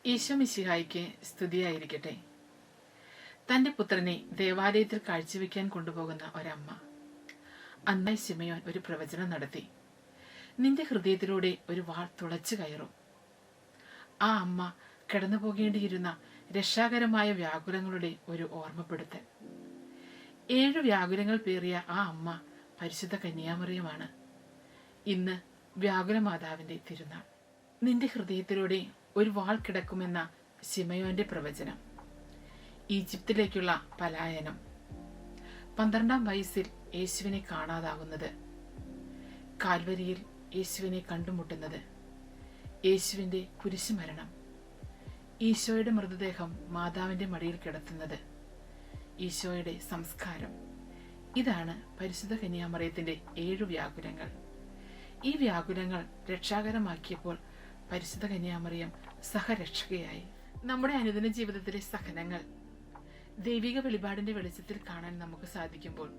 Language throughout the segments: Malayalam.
ഈശോ മിശിഹായ്ക്ക് സ്തുതിയായിരിക്കട്ടെ. തന്റെ പുത്രനെ ദേവാലയത്തിൽ കാഴ്ചവെക്കാൻ കൊണ്ടുപോകുന്ന ഒരമ്മ. അന്നായി ശിമയോൻ ഒരു പ്രവചനം നടത്തി. നിന്റെ ഹൃദയത്തിലൂടെ ഒരു വാൾ തുളച്ചു കയറും. ആ അമ്മ കടന്നു പോകേണ്ടിയിരുന്ന രക്ഷാകരമായ വ്യാകുലങ്ങളുടെ ഒരു ഓർമ്മപ്പെടുത്തൽ. 7 വ്യാകുലങ്ങൾ പേറിയ ആ അമ്മ പരിശുദ്ധ കന്യാമറിയമാണ്. ഇന്ന് വ്യാകുല മാതാവിന്റെ തിരുനാൾ. നിന്റെ ഹൃദയത്തിലൂടെ ഒരു വാൾ കിടക്കുമെന്ന ശിമയോന്റെ പ്രവചനം. ഈജിപ്തിലേക്കുള്ള പലായനം. 12-ാം വയസ്സിൽ യേശുവിനെ കാണാതാവുന്നത്. കാൽവരിയിൽ യേശുവിനെ കണ്ടുമുട്ടുന്നത്. യേശുവിന്റെ കുരിശുമരണം. ഈശോയുടെ മൃതദേഹം മാതാവിന്റെ മടിയിൽ കിടത്തുന്നത്. ഈശോയുടെ സംസ്കാരം. ഇതാണ് പരിശുദ്ധ കന്യാമറിയത്തിന്റെ 7 വ്യാകുലങ്ങൾ. ഈ വ്യാകുലങ്ങൾ രക്ഷാകരമാക്കിയപ്പോൾ പരിശുദ്ധ കന്യാമറിയം സഹരക്ഷകയായി. നമ്മുടെ അനുദിന ജീവിതത്തിലെ സഹനങ്ങൾ ദൈവിക വെളിപാടിന്റെ വെളിച്ചത്തിൽ കാണാൻ നമുക്ക് സാധിക്കുമ്പോൾ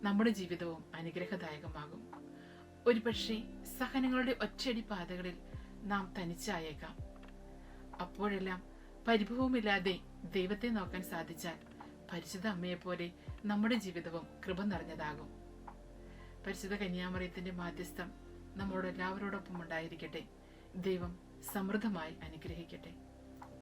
നമ്മുടെ ജീവിതവും അനുഗ്രഹദായകമാകും. ഒരുപക്ഷെ സഹനങ്ങളുടെ ഒറ്റയടി പാതകളിൽ നാം തനിച്ചായേക്കാം. അപ്പോഴെല്ലാം പരിഭവമില്ലാതെ ദൈവത്തെ നോക്കാൻ സാധിച്ചാൽ പരിശുദ്ധ അമ്മയെപ്പോലെ നമ്മുടെ ജീവിതവും കൃപ നിറഞ്ഞതാകും. പരിശുദ്ധ കന്യാമറിയത്തിന്റെ മാധ്യസ്ഥം നമ്മളോട് എല്ലാവരോടൊപ്പം ഉണ്ടായിരിക്കട്ടെ. ദൈവം സമൃദ്ധമായി അനുഗ്രഹിക്കട്ടെ.